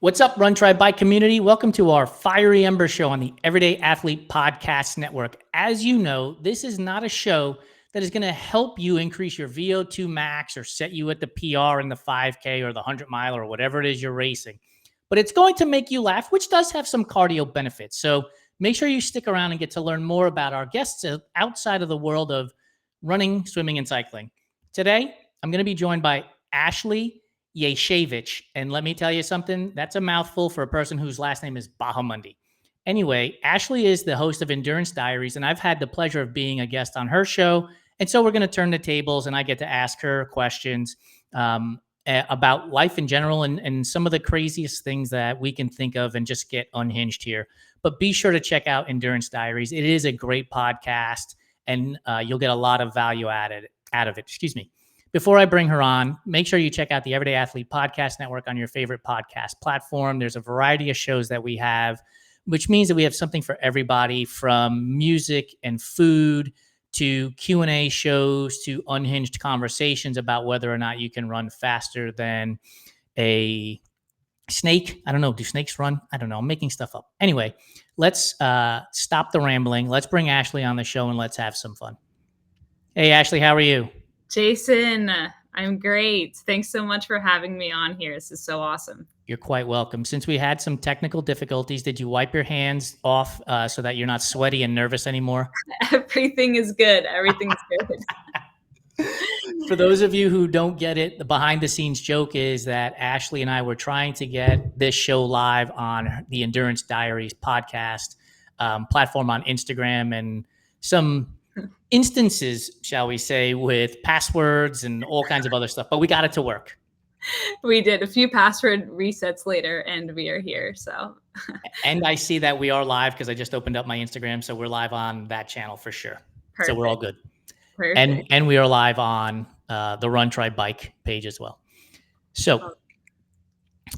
What's up, Run Try Bike community? Welcome to our Fiery Embers show on the Everyday Athlete Podcast Network. As you know, this is not a show that is going to help you increase your VO2 max or set you at the PR in the 5K or the 100 mile or whatever it is you're racing. But it's going to make you laugh, which does have some cardio benefits. So make sure you stick around and get to learn more about our guests outside of the world of running, swimming, and cycling. Today, I'm going to be joined by Ashley Ljesevic. And let me tell you something, that's a mouthful for a person whose last name is Bahamundi. Anyway, Ashley is the host of Endurance Diaries, and I've had the pleasure of being a guest on her show. And so we're going to turn the tables, and I get to ask her questions about life in general and some of the craziest things that we can think of and just get unhinged here. But be sure to check out Endurance Diaries. It is a great podcast, and you'll get a lot of value out of it. Excuse me. Before I bring her on, make sure you check out the Everyday Athlete Podcast Network on your favorite podcast platform. There's a variety of shows that we have, which means that we have something for everybody, from music and food to Q&A shows to unhinged conversations about whether or not you can run faster than a snake. I don't know. Do snakes run? I don't know. I'm making stuff up. Anyway, let's stop the rambling. Let's bring Ashley on the show and let's have some fun. Hey, Ashley, how are you? Jason, I'm great. Thanks so much for having me on here. This is so awesome. You're quite welcome. Since we had some technical difficulties, did you wipe your hands off so that you're not sweaty and nervous anymore? Everything is good. Everything's good. For those of you who don't get it, the behind the scenes joke is that Ashley and I were trying to get this show live on the Endurance Diaries podcast platform on Instagram, and some instances, shall we say, with passwords and all kinds of other stuff, but we got it to work. We did a few password resets later and we are here. So, and I see that we are live because I just opened up my Instagram. So we're live on that channel for sure. Perfect. So we're all good. Perfect. And we are live on the Run Try Bike page as well. So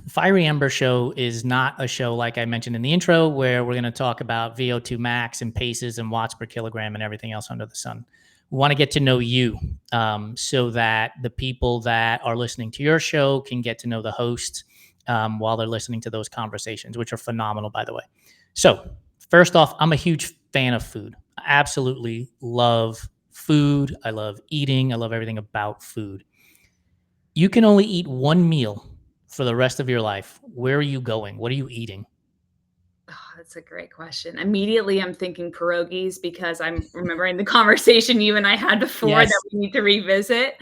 Fiery Ember show is not a show, like I mentioned in the intro, where we're going to talk about VO2 max and paces and watts per kilogram and everything else under the sun. We want to get to know you so that the people that are listening to your show can get to know the host while they're listening to those conversations, which are phenomenal, by the way. So first off, I'm a huge fan of food. I absolutely love food. I love eating. I love everything about food. You can only eat one meal for the rest of your life. Where are you going? What are you eating? Oh, that's a great question. Immediately, I'm thinking pierogies because I'm remembering the conversation you and I had before that we need to revisit.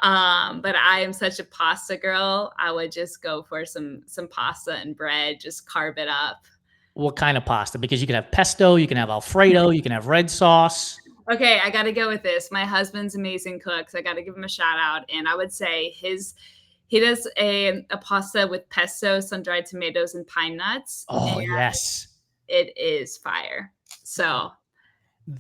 But I am such a pasta girl. I would just go for some pasta and bread, just carb it up. What kind of pasta? Because you can have pesto, you can have Alfredo, you can have red sauce. Okay, I got to go with this. My husband's amazing cook, so I got to give him a shout out. And I would say he does a pasta with pesto, sun-dried tomatoes, and pine nuts. Oh, yes. It is fire. So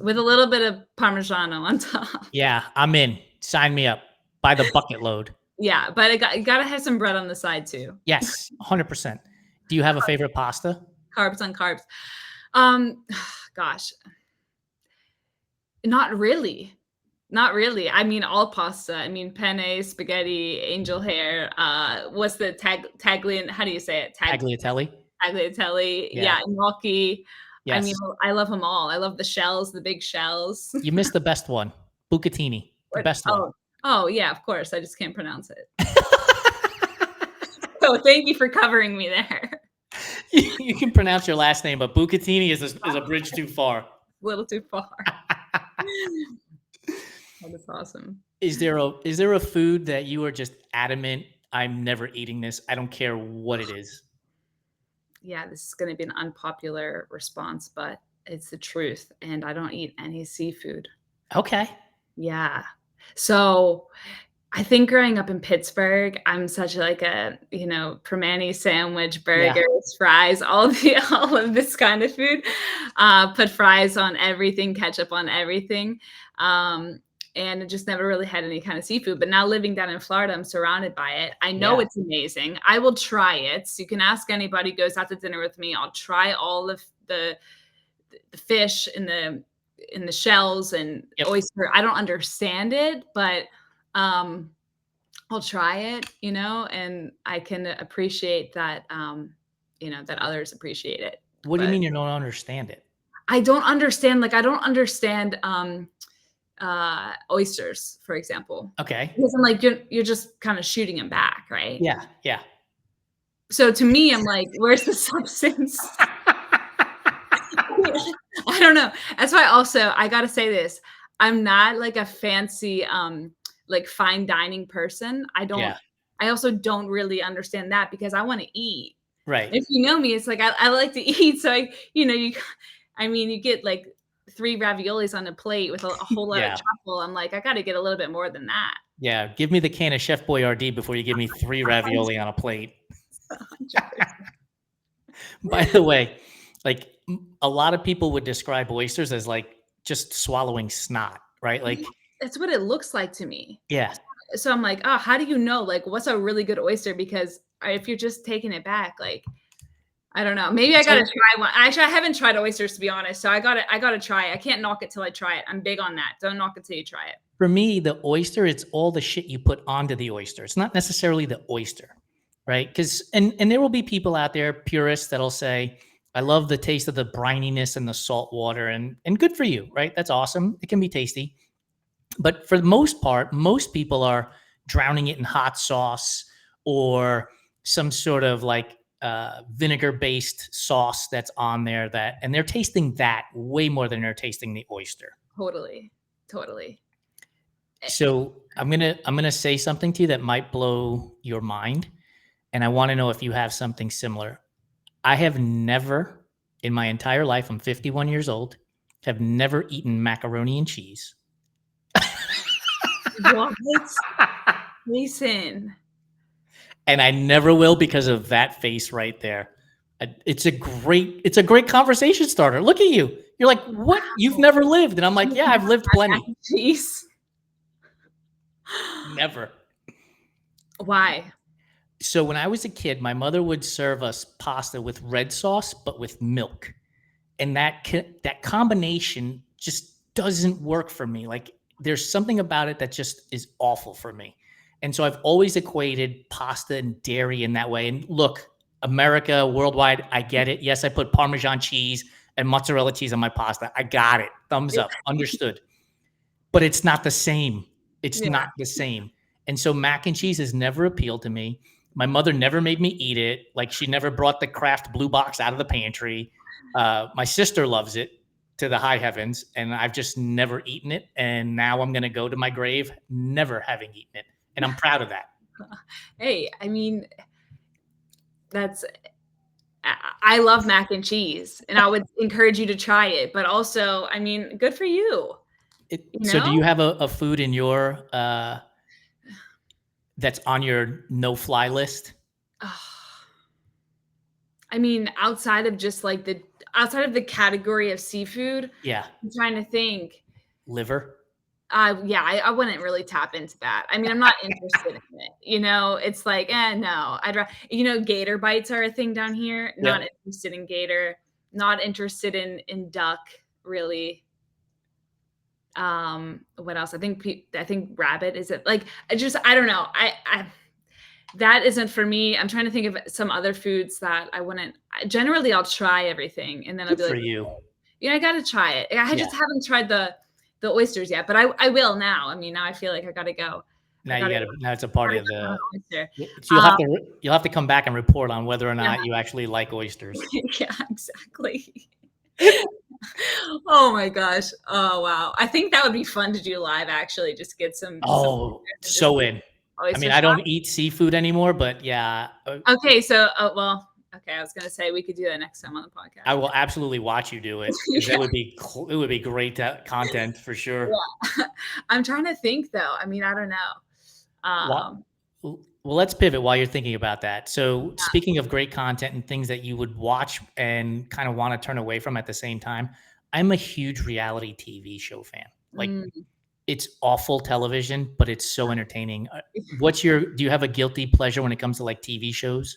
with a little bit of Parmigiano on top. Yeah, I'm in. Sign me up. By the bucket load. Yeah, but you got to have some bread on the side too. Yes, 100%. Do you have a favorite pasta? Carbs on carbs. Gosh. Not really. I mean, all pasta. I mean, penne, spaghetti, angel hair. What's the tagliatelle? How do you say it? Tagliatelle. Tagliatelle. Yeah, gnocchi. Yes. I mean, I love them all. I love the shells, the big shells. You missed the best one. Bucatini. The best one. Oh, yeah, of course. I just can't pronounce it. So thank you for covering me there. You can pronounce your last name, but bucatini is a bridge too far. A little too far. That's awesome. Is there a food that you are just adamant, I'm never eating this? I don't care what it is. Yeah, this is going to be an unpopular response, but it's the truth. And I don't eat any seafood. Okay. Yeah. So I think growing up in Pittsburgh, I'm such like a, permani sandwich, burgers, fries, all of this kind of food. Put fries on everything, ketchup on everything. And it just never really had any kind of seafood. But now living down in Florida, I'm surrounded by it. I know it's amazing. I will try it. So you can ask anybody who goes out to dinner with me. I'll try all of the fish in the shells and oyster. I don't understand it, but I'll try it, and I can appreciate that, that others appreciate it. What do you But mean you don't understand it? I don't understand, like, I don't understand, oysters, for example, Okay. because I'm like, you're just kinda shooting them back, right? Yeah, yeah. So to me, I'm like, where's the substance? I don't know. That's why also I gotta say this, I'm not like a fancy, like fine dining person. Yeah, I also don't really understand that because I wanna eat. right. If you know me, it's like I like to eat, so you get like 3 raviolis on a plate with a whole lot of Yeah, truffle. I'm like, I gotta get a little bit more than that. yeah. Give me the can of Chef Boyardee before you give me 3 ravioli on a plate. 100%. By the way, like, a lot of people would describe oysters as, like, just swallowing snot, right? Yeah, Like that's what it looks like to me. yeah. So I'm like, "Oh, how do you know, like, what's a really good oyster?" Because if you're just taking it back, like, I don't know. Maybe I gotta So, try one. Actually, I haven't tried oysters, to be honest, so I gotta try it. I can't knock it till I try it. I'm big on that. Don't knock it till you try it. for me, the oyster, it's all the shit you put onto the oyster. It's not necessarily the oyster, right? Because and there will be people out there, purists, that'll say, "I love the taste of the brininess and the salt water," and good for you, right? That's awesome. It can be tasty. But for the most part, most people are drowning it in hot sauce or some sort of like vinegar based sauce that's on there and they're tasting that way more than they're tasting the oyster. Totally. Totally. Eh, So I'm gonna say something to you that might blow your mind, and I want to know if you have something similar. I have never in my entire life, I'm 51 years old, have never eaten macaroni and cheese. what? Jason. And I never will because of that face right there. It's a great conversation starter. Look at you. You're like, "What? You've Wow. never lived." And I'm like, You've "Yeah, I've never lived had mac plenty." and cheese? Never. Why? So when I was a kid, my mother would serve us pasta with red sauce but with milk. And that combination just doesn't work for me. Like there's something about it that just is awful for me. And so I've always equated pasta and dairy in that way. And look, America, worldwide, I get it. Yes, I put Parmesan cheese and mozzarella cheese on my pasta. I got it. Thumbs Yeah. up. Understood. But it's not the same. It's Yeah. not the same. And so mac and cheese has never appealed to me. My mother never made me eat it. Like she never brought the Kraft blue box out of the pantry. My sister loves it to the high heavens, and I've just never eaten it. And now I'm going to go to my grave never having eaten it. And I'm proud of that. Hey, I mean, that's I love mac and cheese, and I would encourage you to try it, but also, I mean, good for you, you So, do know? you have a food in your that's on your no fly list? I mean, outside of the category of seafood, Yeah, I'm trying to think. liver. Yeah, I wouldn't really tap into that. I mean, I'm not interested in it, It's like, no. Gator bites are a thing down here. Not Yep. interested in gator. Not interested in duck, really. What else? I think rabbit is it. Like, I don't know. I that isn't for me. I'm trying to think of some other foods that I wouldn't. Generally, I'll try everything, and then I'll Good be for like, you. I gotta try it. I Yeah. just haven't tried the oysters yet, but I will now. I mean, now I feel like I gotta go. I Now you gotta got to. Now it's a part gotta of go have the. an oyster. So you'll have to come back and report on whether or Yeah, not you actually like oysters. yeah, exactly. Oh my gosh. Oh wow. I think that would be fun to do live. Actually, just get some Oh, oysters and just so in. I mean, oyster I sauce. don't eat seafood anymore, but yeah, Okay, so well, okay. I was gonna say we could do that next time on the I podcast. will absolutely watch you do it because Yeah. it would be great content for sure. Yeah. I'm trying to think though. I mean, I don't know. Well, let's pivot while you're thinking about that. So, speaking of great content and things that you would watch and kind of want to turn away from at the same time, I'm a huge reality TV show fan. Like, Mm. it's awful television, but it's so entertaining. Do you have a guilty pleasure when it comes to like TV shows?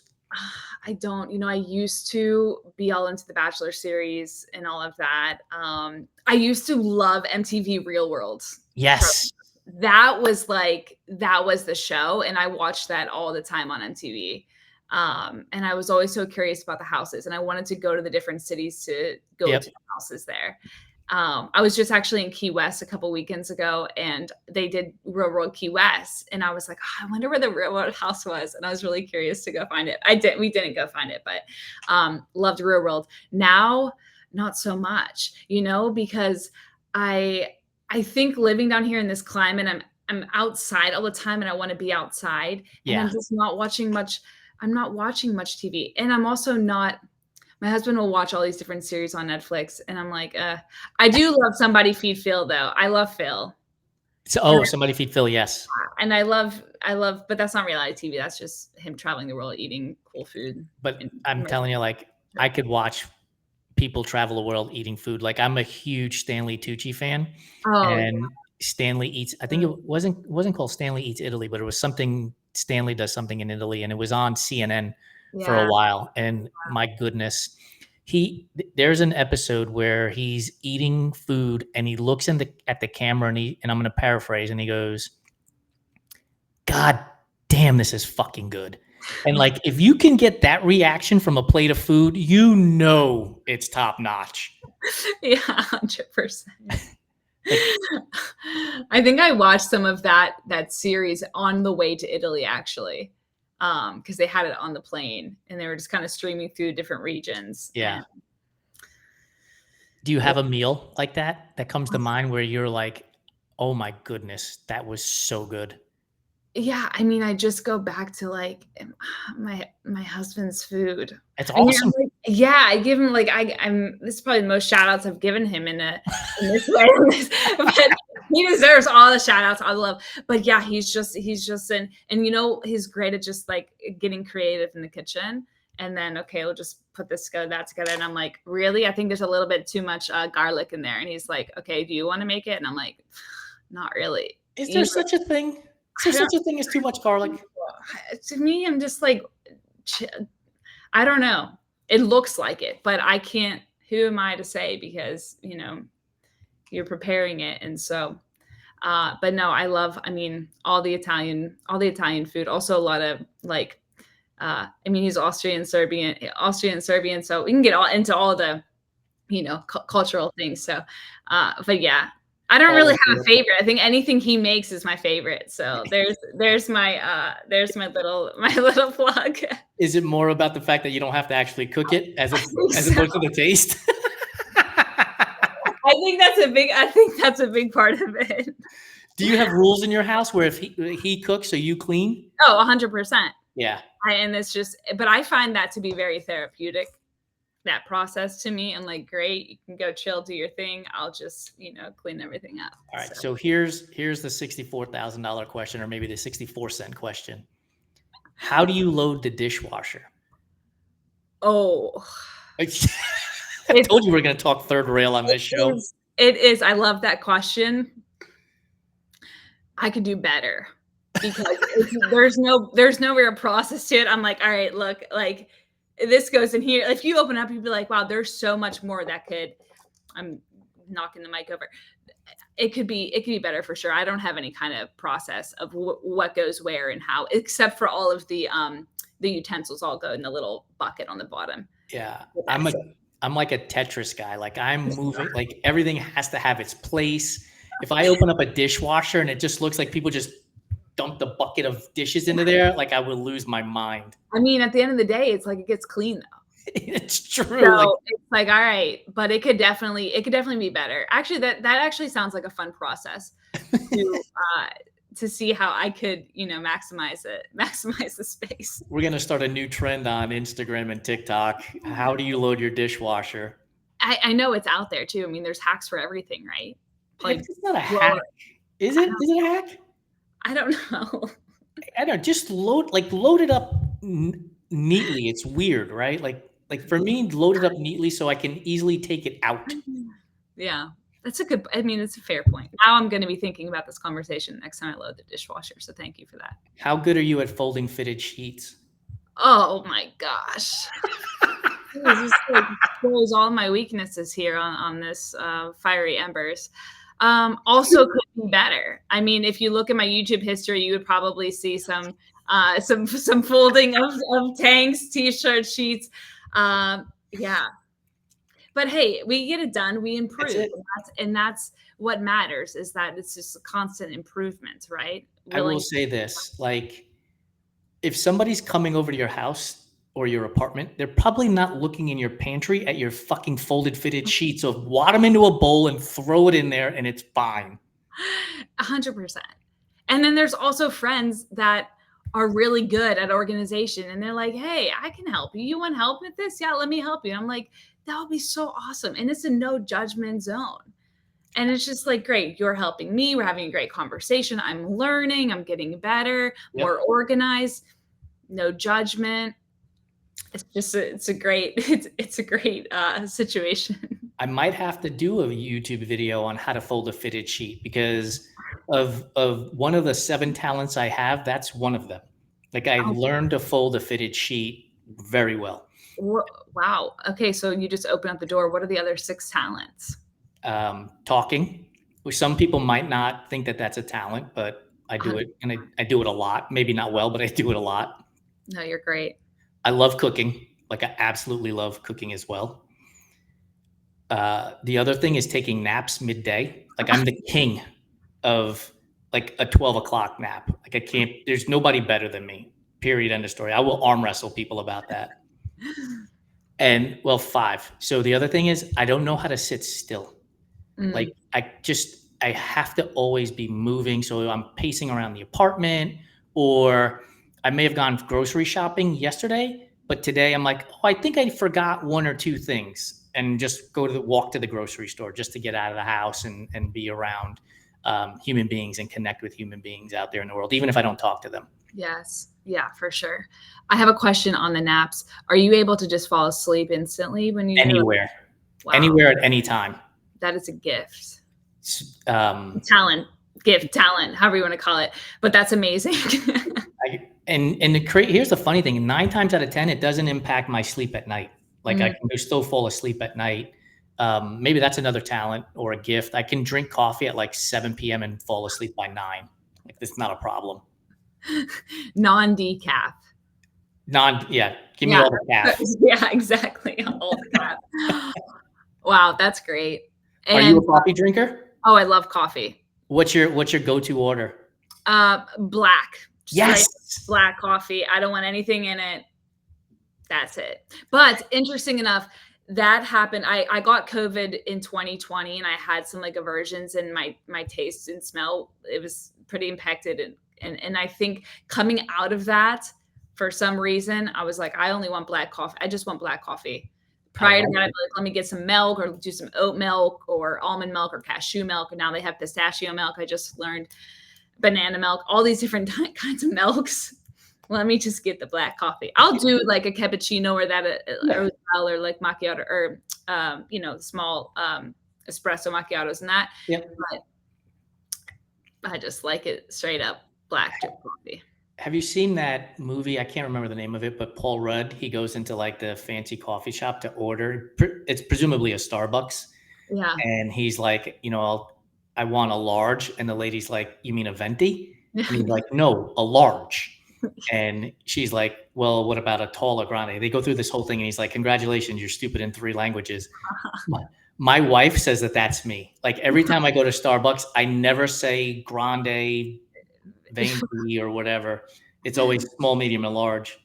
I don't. I used to be all into the Bachelor series and all of that. I used to love MTV Real World. Yes. that was the show, and I watched that all the time on MTV. And I was always so curious about the houses, and I wanted to go to the different cities to go to the houses there. I was just actually in Key West a couple weekends ago, and they did Real World Key West, and I was like, oh, I wonder where the Real World house was, and I was really curious to go find it. We didn't go find it, but loved Real World. Now, not so much, because I think living down here in this climate, I'm outside all the time, and I want to be outside, and I'm just not watching much. I'm not watching much TV, and I'm also not. My husband will watch all these different series on Netflix, and I'm like, I do love Somebody Feed Phil, though. I love Phil. So, Somebody Feed Phil, yes. And I love, but that's not reality TV. That's just him traveling the world, eating cool food. But I'm telling you, like, I could watch people travel the world eating food. Like, I'm a huge Stanley Tucci fan. And Stanley Eats, I think it wasn't called Stanley Eats Italy, but it was something, Stanley does something in Italy, and it was on CNN for a while. And my goodness, there's an episode where he's eating food and he looks at the camera and I'm going to paraphrase, and he goes, God damn, this is fucking good. And like, if you can get that reaction from a plate of food, it's top notch. Yeah, 100%. I think I watched some of that series on the way to Italy, actually. Because they had it on the plane, and they were just kind of streaming through different regions. Yeah. Do you have a meal like that comes to mind where you're like, oh my goodness, that was so good? Yeah, I mean, I just go back to like my husband's food. It's awesome. I give him this is probably the most shout outs I've given him in this way. But he deserves all the shout outs, all the love. But yeah, he's just and he's great at just like getting creative in the kitchen. And then, okay, we'll just put that together. And I'm like, really? I think there's a little bit too much garlic in there. And he's like, okay, do you want to make it? And I'm like, not really. Is there such a thing? Is there such a thing as too much garlic? To me, I'm just like, I don't know. It looks like it, but I can't. Who am I to say? Because you're preparing it, and so. But no, I love. I mean, all the Italian food. Also, a lot of like. I mean, he's Austrian Serbian, so we can get into all the, cultural things. So, but yeah. I don't really have a favorite. I think anything he makes is my favorite. So there's my little plug. Is it more about the fact that you don't have to actually cook it as opposed to the taste? I think that's a big part of it. Do you have rules in your house where if he cooks, so you clean? Oh, 100%. Yeah. And it's just, but I find that to be very therapeutic. That process to me, and like, great, you can go chill, do your thing. I'll just, clean everything up. All right. So here's the $64,000 question, or maybe the 64-cent question. How do you load the dishwasher? Oh, I told you we're going to talk third rail on this show. It is. I love that question. I could do better because there's no real process to it. I'm like, all right, look, like, this goes in here. If you open up, you'd be like, wow, there's so much more that could. I'm knocking the mic over. It could be better for sure. I don't have any kind of process of what goes where and how, except for all of the utensils all go in the little bucket on the bottom. Yeah, I'm like a Tetris guy. Like, I'm moving. Like, everything has to have its place. If I open up a dishwasher and it just looks like people just dump the bucket of dishes into there, like, I would lose my mind. I mean, at the end of the day, it's like it gets clean though. It's true. So it's like, all right, but it could definitely be better. Actually, that actually sounds like a fun process to see how I could, maximize the space. We're gonna start a new trend on Instagram and TikTok. How do you load your dishwasher? I know it's out there too. I mean, there's hacks for everything, right? Like, it's not a hack. Is it? Is it a hack? I don't know. I don't know. Just load it up neatly. It's weird, right? Like for me, load it up neatly so I can easily take it out. Yeah, it's a fair point. Now I'm going to be thinking about this conversation next time I load the dishwasher. So thank you for that. How good are you at folding fitted sheets? Oh my gosh. This shows all my weaknesses here on this Fiery Embers. Also could be better. I mean, if you look at my YouTube history, you would probably see some folding of tanks, t-shirts, sheets. Yeah. But hey, we get it done, we That's improve. it. And that's what matters, is that it's just a constant improvement, right? I will Willing. say this, like, if somebody's coming over to your house or your apartment, they're probably not looking in your pantry at your fucking folded fitted sheets. So wad them into a bowl and throw it in there and it's fine. 100%. And then there's also friends that are really good at organization, and they're like, hey, I can help you. You want help with this? Yeah, let me help you. And I'm like, that would be so awesome. And it's a no judgment zone. And it's just like, great, you're helping me. We're having a great conversation. I'm learning, I'm getting better, more Yep. organized, no judgment. It's just it's a great it's a great situation. I might have to do a YouTube video on how to fold a fitted sheet because of one of the 7 talents I have, that's one of them. Like I Oh, learned to fold a fitted sheet very well. wow. Okay, so you just open up the door. What are the other 6 talents? Talking, which some people might not think that that's a talent, but I do it, and I do it a lot. Maybe not well, but I do it a lot. No, you're great. I love cooking. Like I absolutely love cooking as well. The other thing is taking naps midday. Like I'm the king of like a 12 o'clock nap. Like I can't, there's nobody better than me. Period. End of story. I will arm wrestle people about that. And well, 5. So the other thing is I don't know how to sit still. Like Mm. I have to always be moving. So I'm pacing around the apartment, or I may have gone grocery shopping yesterday, but today I'm like, oh, I think I forgot 1 or 2 things, and just walk to the grocery store just to get out of the house and be around human beings and connect with human beings out there in the world, even if I don't talk to them. Yes. Yeah, for sure. I have a question on the naps. Are you able to just fall asleep instantly when you do it? Anywhere, Wow, anywhere at any time. that is a gift. Um, Talent, gift, talent, however you want to call it. But that's amazing. Here's the funny thing: 9 times out of 10, it doesn't impact my sleep at night. Like I Mm, can still fall asleep at night. Maybe that's another talent or a gift. I can drink coffee at like 7 p.m. and fall asleep by 9. Like it's not a problem. non-decaf. Yeah, give me Yeah. all the caff. Yeah, exactly. All the cap. Wow, that's great. Are you And a coffee drinker? oh, I love coffee. What's your go-to order? Black. Straight Yes. black coffee. I don't want anything in it. That's it. But interesting enough, that happened. I got COVID in 2020, and I had some like aversions in my taste and smell. It was pretty impacted, and I think coming out of that, for some reason, I was like, I only want black coffee. I just want black coffee. I Prior to like that, I'd it. be like, let me get some milk or do some oat milk or almond milk or cashew milk. And now they have pistachio milk. I just learned banana milk, all these different kinds of milks. Let me just get the black coffee. I'll do like a cappuccino or that Yeah. or like macchiato or small espresso macchiatos and that. Yep. But I just like it straight up black drip coffee. Have you seen that movie? I can't remember the name of it, but Paul Rudd, he goes into like the fancy coffee shop to order. It's presumably a Starbucks. Yeah. And he's like, I want a large. And the lady's like, you mean a venti? And he's like, no, a large. And she's like, well, what about a tall or grande? They go through this whole thing. And he's like, congratulations, you're stupid in 3 languages. My wife says that that's me. Like every time I go to Starbucks, I never say grande, venti, or whatever. It's always small, medium, and large.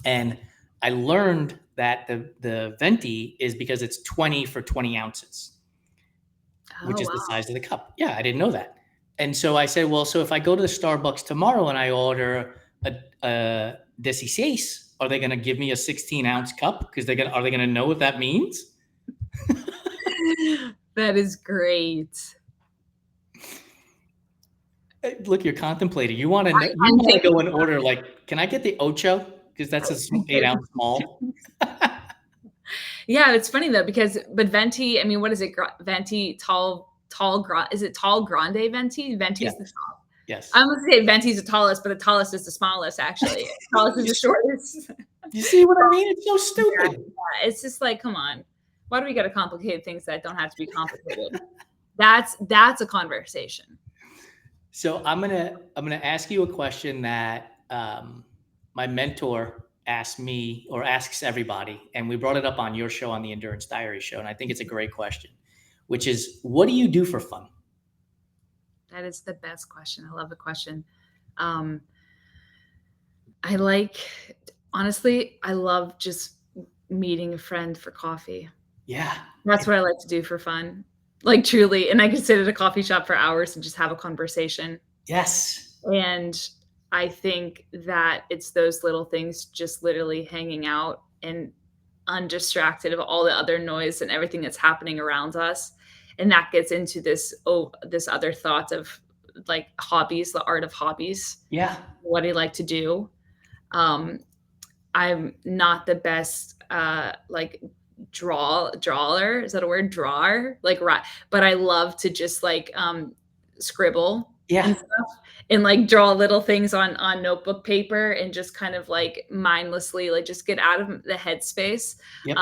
And I learned that the venti is because it's 20 for 20 ounces, which Oh is the wow. size of the cup. Yeah, I didn't know that. And so I said, well, so if I go to the Starbucks tomorrow and I order a 16, are they going to give me a 16-ounce cup? Because are they going to know what that means? That is great. Look, you're contemplating. You want to know, you want to go and order like, can I get the ocho? Because that's a 8-ounce small. Yeah, it's funny though but venti. I mean, what is it? Venti, is it tall grande venti? Venti is the tall. Yes. I'm gonna say venti's the tallest, but the tallest is the smallest. Actually, tallest is the shortest. You see what I mean? It's so stupid. Yeah, it's just like, come on, why do we got to complicate things that don't have to be complicated? That's a conversation. So I'm gonna ask you a question that my mentor asked me or asks everybody, and we brought it up on your show on the Endurance Diaries show, and I think it's a great question, which is, what do you do for fun? That is the best question. I love the question. Um, I like, honestly, I love just meeting a friend for coffee. Yeah. That's what I like to do for fun. Like truly, and I can sit at a coffee shop for hours and just have a conversation. Yes. And I think that it's those little things, just literally hanging out and undistracted of all the other noise and everything that's happening around us. And that gets into this other thought of like hobbies, the art of hobbies, Yeah. what I like to do. Um, I'm not the best like drawer. Is that a word? Drawer? Like right. But I love to just like scribble Yeah. and stuff and like draw little things on notebook paper and just kind of like mindlessly like just get out of the headspace. Yep.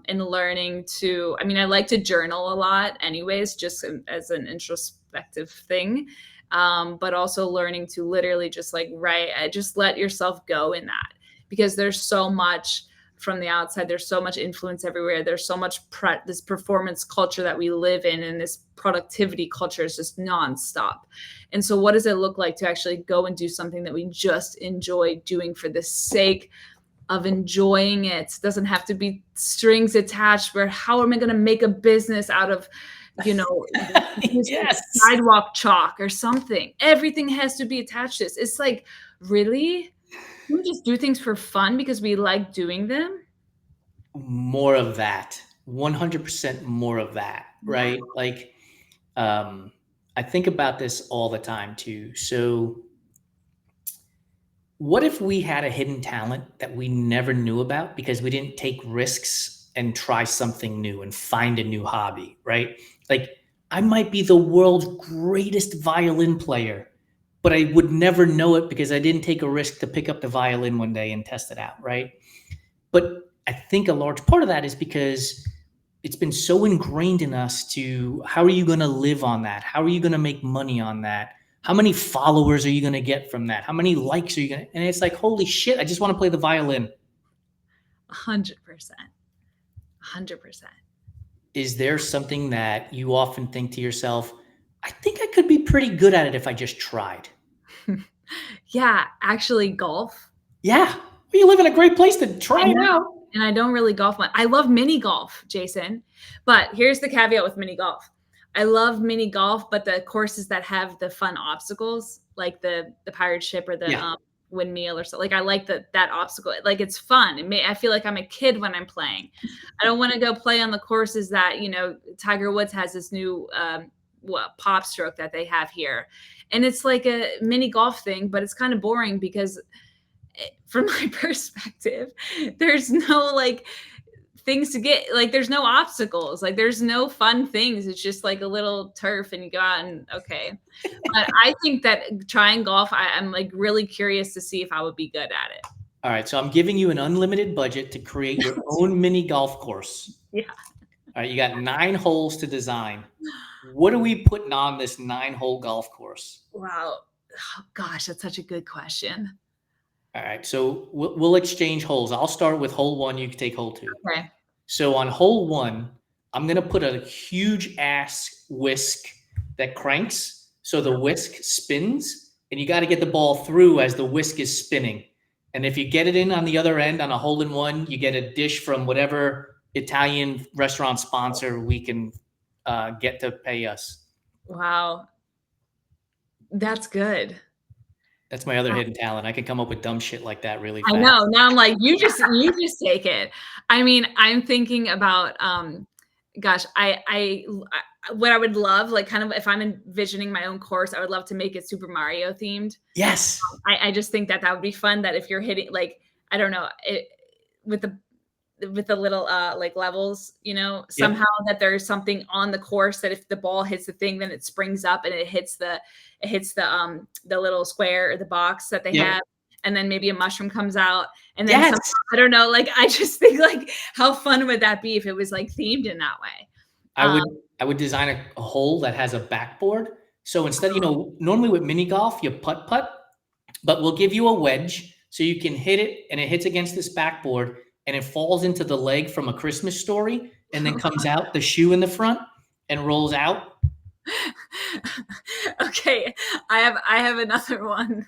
And learning to, I mean, I like to journal a lot anyways, just as an introspective thing. But also learning to literally just like write, just let yourself go in that, because there's so much from the outside. There's so much influence everywhere. There's so much this performance culture that we live in, and this productivity culture is just nonstop. And so, what does it look like to actually go and do something that we just enjoy doing for the sake of enjoying it? It doesn't have to be strings attached. Where how am I going to make a business out of, you know, Yes. sidewalk chalk or something? Everything has to be attached to this. It's like, really? We just do things for fun because we like doing them. More of that. 100% more of that, Yeah. right? Like, I think about this all the time too. So, what if we had a hidden talent that we never knew about because we didn't take risks and try something new and find a new hobby, right? Like, I might be the world's greatest violin player, but I would never know it because I didn't take a risk to pick up the violin one day and test it out, right? But I think a large part of that is because it's been so ingrained in us to, how are you going to live on that? How are you going to make money on that? How many followers are you going to get from that? How many likes are you going to? And it's like, holy shit, I just want to play the violin. 100%. 100%. Is there something that you often think to yourself, I think I could be pretty good at it if I just tried? Yeah, actually, golf. Yeah. Well, you live in a great place to try I it know. out. And I don't really golf much. I love mini golf, Jason. But here's the caveat with mini golf. I love mini golf, but the courses that have the fun obstacles, like the pirate ship or the Yeah. windmill or so, like I like that obstacle. Like it's fun. I feel like I'm a kid when I'm playing. I don't want to go play on the courses that, Tiger Woods has this new pop stroke that they have here. And it's like a mini golf thing, but it's kind of boring because from my perspective, there's no like things to get, like there's no obstacles, like there's no fun things. It's just like a little turf and you go out and okay. But I think that trying golf, I'm like really curious to see if I would be good at it. All right. So I'm giving you an unlimited budget to create your own mini golf course. Yeah. All right. You got 9 holes to design. What are we putting on this 9-hole golf course? Wow. Oh, gosh, that's such a good question. All right. So we'll exchange holes. I'll start with hole 1. You can take hole 2. Okay. So on hole 1, I'm going to put a huge ass whisk that cranks. So the whisk spins, and you got to get the ball through as the whisk is spinning. And if you get it in on the other end on a hole in 1, you get a dish from whatever Italian restaurant sponsor we can get to pay us. Wow. That's good. That's my other hidden talent. I can come up with dumb shit like that really fast. I know. Now I'm like, you just take it. I mean, I'm thinking about gosh, I what I would love, like kind of if I'm envisioning my own course, I would love to make it Super Mario themed. Yes. I just think that would be fun, that if you're hitting, like, I don't know, with the little like levels, somehow that there's something on the course that if the ball hits the thing, then it springs up and it hits the little square or the box that they have, and then maybe a mushroom comes out, and then somehow, I don't know, like I just think like how fun would that be if it was like themed in that way. I would design a hole that has a backboard. So instead, normally with mini golf, you putt putt, but we'll give you a wedge so you can hit it and it hits against this backboard and it falls into the leg from A Christmas Story and then comes out the shoe in the front and rolls out. Okay, I have another one.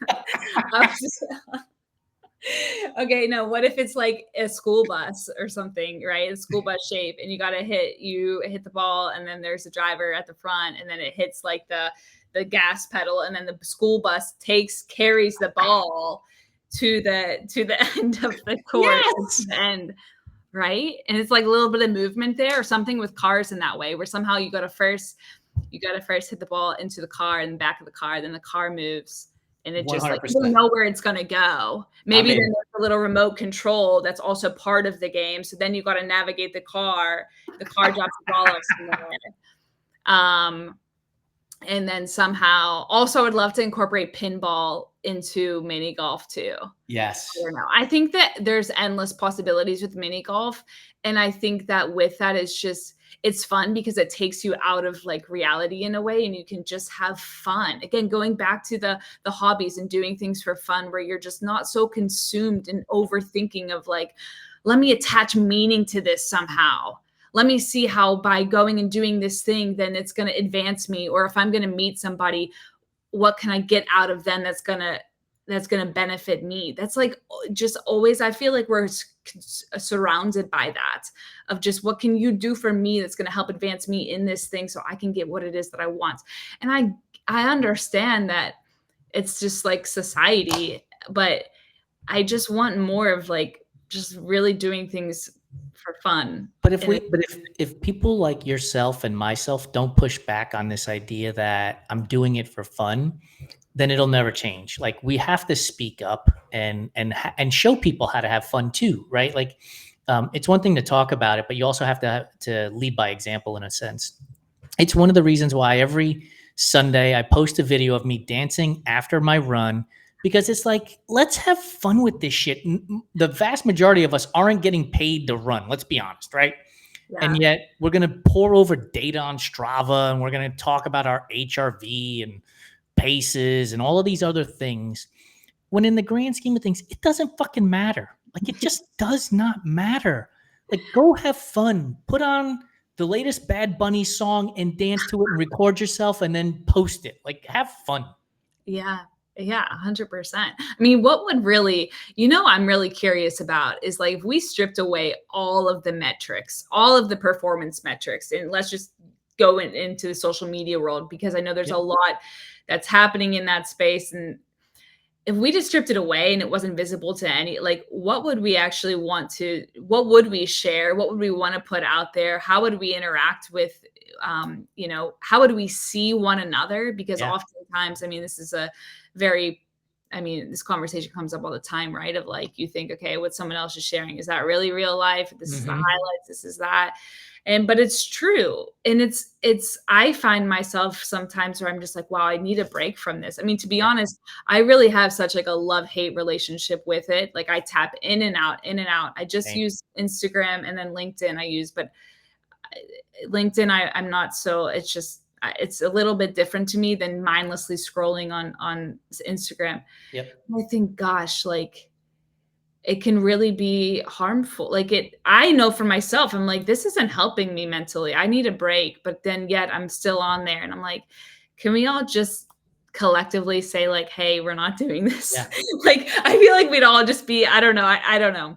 Okay, no, what if it's like a school bus or something, right? A school bus shape, and you hit the ball, and then there's a driver at the front, and then it hits like the gas pedal, and then the school bus carries the ball to the end of the court, Yes! to the end, right? And it's like a little bit of movement there, or something with cars in that way, where somehow you got to first hit the ball into the car and the back of the car, then the car moves. And it just like, you don't 100%. know where it's going to go. Maybe then there's a little remote control that's also part of the game. So then you got to navigate the car. The car drops the ball off somewhere. And then somehow, also, I'd love to incorporate pinball into mini golf too. Yes. I don't know. I think that there's endless possibilities with mini golf. And I think that with that, it's fun because it takes you out of like reality in a way, and you can just have fun. Again, going back to the hobbies and doing things for fun, where you're just not so consumed and overthinking of like, let me attach meaning to this somehow. Let me see how by going and doing this thing, then it's going to advance me. Or if I'm going to meet somebody, what can I get out of them that's going to benefit me? That's like just always, I feel like we're surrounded by that, of just what can you do for me that's going to help advance me in this thing so I can get what it is that I want. And I understand that it's just like society, but I just want more of like just really doing things for fun. But if people like yourself and myself don't push back on this idea that I'm doing it for fun, then it'll never change. Like, we have to speak up and show people how to have fun too, right? Like, it's one thing to talk about it, but you also have to lead by example in a sense. It's one of the reasons why every Sunday I post a video of me dancing after my run, because it's like, let's have fun with this shit. The vast majority of us aren't getting paid to run. Let's be honest, right? Yeah. And yet we're going to pour over data on Strava, and we're going to talk about our HRV and paces and all of these other things, when in the grand scheme of things, it doesn't fucking matter. Like, it just does not matter. Like, go have fun, put on the latest Bad Bunny song and dance to it and record yourself and then post it. Like, have fun. Yeah. Yeah, 100%. I mean, what would really, I'm really curious about is like, if we stripped away all of the metrics, all of the performance metrics, and let's just go into the social media world, because I know there's a lot that's happening in that space. And if we just stripped it away and it wasn't visible to any, like, what would we actually what would we share? What would we want to put out there? How would we interact with, how would we see one another? Because oftentimes, I mean, this conversation comes up all the time, right? Of like, you think, okay, what someone else is sharing, is that really real life? This is the highlights, this is that. But it's true. And I find myself sometimes where I'm just like, wow, I need a break from this. I mean, to be honest, I really have such like a love-hate relationship with it. Like, I tap in and out, in and out. I just use Instagram, and then LinkedIn but LinkedIn, I'm not so, it's a little bit different to me than mindlessly scrolling on Instagram. Yep. I think, gosh, like, it can really be harmful. Like, I know for myself, I'm like, this isn't helping me mentally. I need a break. But then yet I'm still on there, and I'm like, can we all just collectively say like, hey, we're not doing this? Yeah. Like, I feel like we'd all just be, I don't know. I don't know.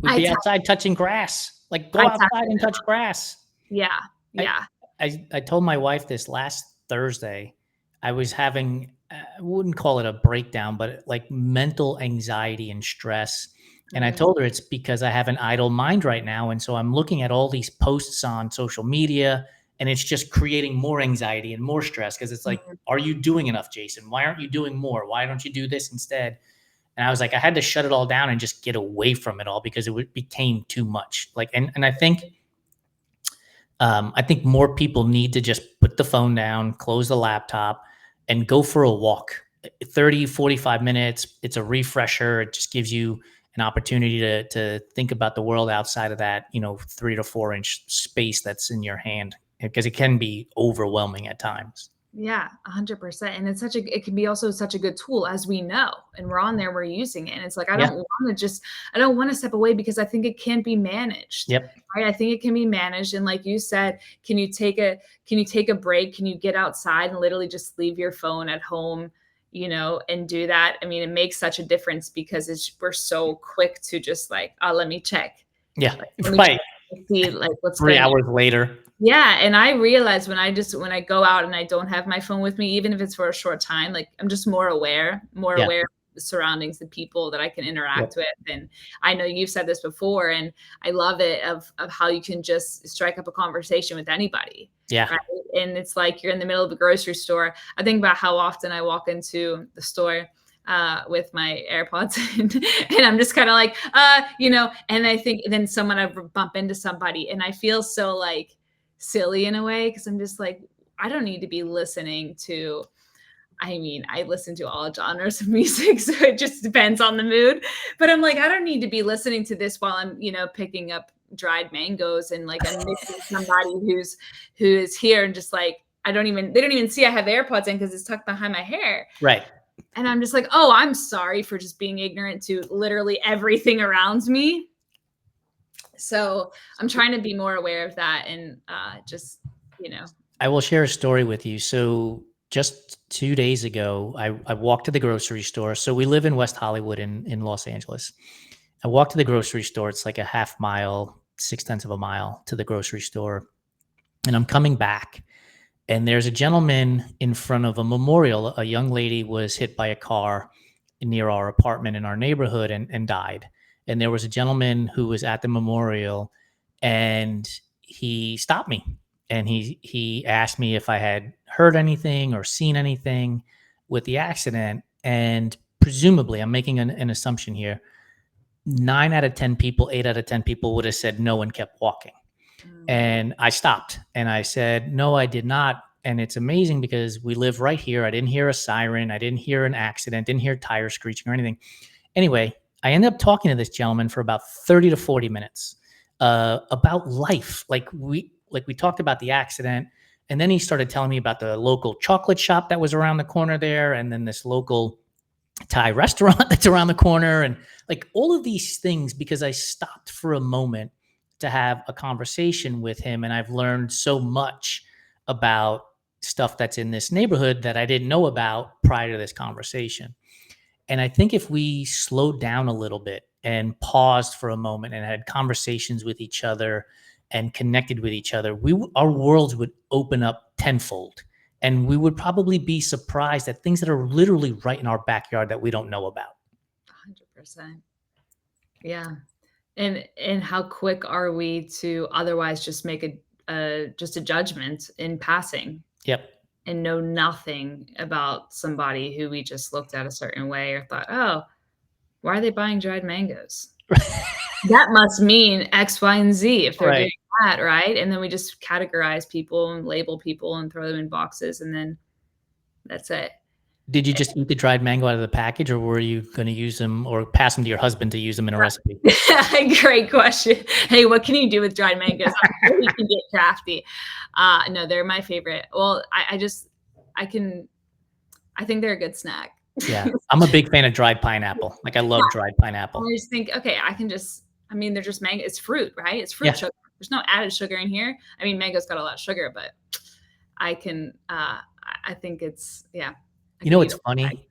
We'd be outside touching grass. Like, go outside and touch grass. Yeah. Yeah. I told my wife this last Thursday. I was having, I wouldn't call it a breakdown, but like mental anxiety and stress. And I told her it's because I have an idle mind right now. And so I'm looking at all these posts on social media, and it's just creating more anxiety and more stress, because it's like, are you doing enough, Jason? Why aren't you doing more? Why don't you do this instead? And I was like, I had to shut it all down and just get away from it all, because it became too much. Like, and I think more people need to just put the phone down, close the laptop, and go for a walk. 30, 45 minutes. It's a refresher. It just gives you an opportunity to think about the world outside of that, 3 to 4 inch space that's in your hand, because it can be overwhelming at times. Yeah, 100%. And it can be also such a good tool, as we know, and we're on there, we're using it. And it's like, I Yeah. don't want to step away, because I think it can be managed. Yep. Right. I think it can be managed. And like you said, can you take a break? Can you get outside and literally just leave your phone at home, and do that? I mean, it makes such a difference, because we're so quick to just like, oh, let me check. Yeah. Like, let me check Right. and see like what's 3 going on. hours later. Yeah, and I realize when I go out and I don't have my phone with me, even if it's for a short time, like, I'm just more aware Yeah. of the surroundings, the people that I can interact Yep. with. And I know you've said this before, and I love it of how you can just strike up a conversation with anybody, Yeah. right? And it's like you're in the middle of a grocery store. I think about how often I walk into the store with my AirPods and I'm just kind of like, and I think then I bump into somebody, and I feel so like silly in a way, because I'm just like, I don't need to be listening to. I mean, I listen to all genres of music, so it just depends on the mood. But I'm like, I don't need to be listening to this while I'm, picking up dried mangoes, and like I'm missing somebody who is here, and just like they don't even see I have AirPods in, because it's tucked behind my hair. Right. And I'm just like, oh, I'm sorry for just being ignorant to literally everything around me. So I'm trying to be more aware of that, and just, I will share a story with you. So just 2 days ago, I walked to the grocery store. So we live in West Hollywood in Los Angeles. I walked to the grocery store. It's like a half mile, 6/10 of a mile to the grocery store. And I'm coming back. And there's a gentleman in front of a memorial. A young lady was hit by a car near our apartment in our neighborhood and died. And there was a gentleman who was at the memorial, and he stopped me, and he asked me if I had heard anything or seen anything with the accident. And presumably, I'm making an assumption here, 9 out of 10 people, 8 out of 10 people would have said no and kept walking. And I stopped and I said, no, I did not. And it's amazing because we live right here. I didn't hear a siren. I didn't hear an accident, didn't hear tires screeching or anything. Anyway, I ended up talking to this gentleman for about 30 to 40 minutes about life. Like we talked about the accident. And then he started telling me about the local chocolate shop that was around the corner there. And then this local Thai restaurant that's around the corner, and like all of these things, because I stopped for a moment to have a conversation with him. And I've learned so much about stuff that's in this neighborhood that I didn't know about prior to this conversation. And I think if we slowed down a little bit and paused for a moment and had conversations with each other and connected with each other, our worlds would open up tenfold. And we would probably be surprised at things that are literally right in our backyard that we don't know about. 100%. Yeah. And how quick are we to otherwise just make just a judgment in passing Yep. and know nothing about somebody who we just looked at a certain way, or thought, oh, why are they buying dried mangoes? That must mean X, Y, and Z if they're Right. doing that, right? And then we just categorize people and label people and throw them in boxes, and then that's it. Did you just eat the dried mango out of the package, or were you going to use them or pass them to your husband to use them in a recipe? Great question. Hey, what can you do with dried mangoes? I'm sure we can get crafty. No, they're my favorite. Well, I think they're a good snack. Yeah. I'm a big fan of dried pineapple. Like I love dried pineapple. I just think, okay, they're just mango. It's fruit, right? It's fruit Yeah. sugar. There's no added sugar in here. I mean, mango's got a lot of sugar, but I think it's, yeah. You know, it's funny.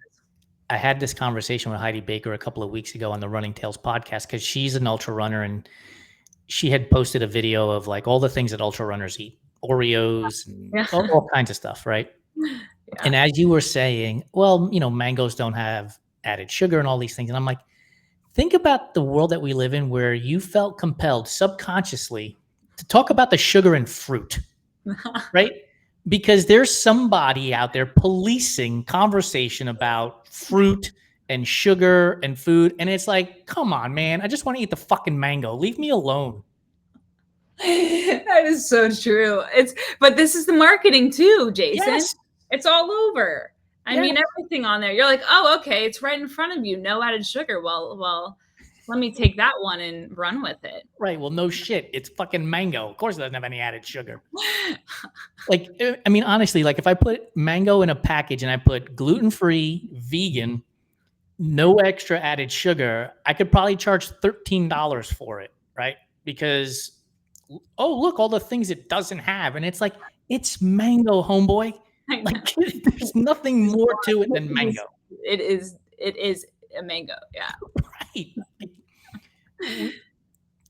I had this conversation with Heidi Baker a couple of weeks ago on the Running Tales podcast, because she's an ultra runner, and she had posted a video of like all the things that ultra runners eat, Oreos and all kinds of stuff. Right. Yeah. And as you were saying, well, mangoes don't have added sugar and all these things. And I'm like, think about the world that we live in, where you felt compelled subconsciously to talk about the sugar in fruit, right? Because there's somebody out there policing conversation about fruit and sugar and food. And it's like, come on, man. I just want to eat the fucking mango. Leave me alone. That is so true. But this is the marketing too, Jason. Yes. It's all over. I mean, everything on there. You're like, oh, okay, it's right in front of you. No added sugar. Well, let me take that one and run with it. Right. Well, no shit. It's fucking mango. Of course, it doesn't have any added sugar. Like, I mean, honestly, like if I put mango in a package and I put gluten-free, vegan, no extra added sugar, I could probably charge $13 for it, right? Because, oh, look, all the things it doesn't have. And it's like, it's mango, homeboy. I know. Like, there's nothing more to it than mango. It is a mango. Yeah. Right. Like,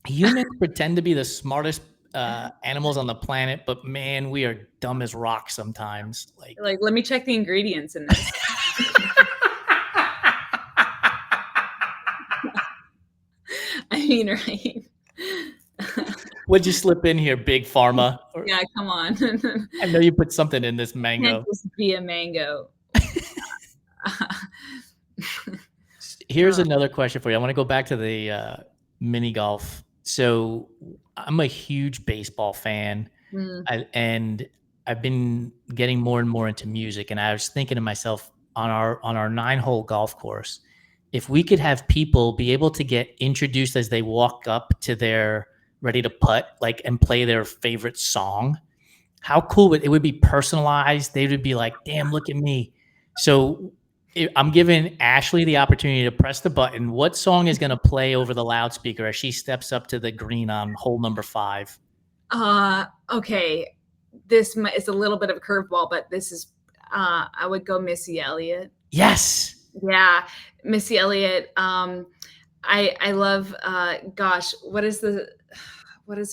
humans pretend to be the smartest animals on the planet, but man, we are dumb as rocks sometimes. Like, let me check the ingredients in this. I mean, right. What'd you slip in here, Big Pharma? Yeah, come on. I know you put something in this mango. Can't just be a mango. Here's another question for you. I want to go back to the mini golf. So I'm a huge baseball fan, and I've been getting more and more into music. And I was thinking to myself, on our 9-hole golf course, if we could have people be able to get introduced as they walk up to their ready to putt, like, and play their favorite song, how cool would it would be personalized? They would be like, damn, look at me. So I'm giving Ashley the opportunity to press the button. What song is going to play over the loudspeaker as she steps up to the green on hole number 5? Okay. This is a little bit of a curveball, but this is, I would go Missy Elliott. Yes. Yeah. Missy Elliott. I love, gosh, what is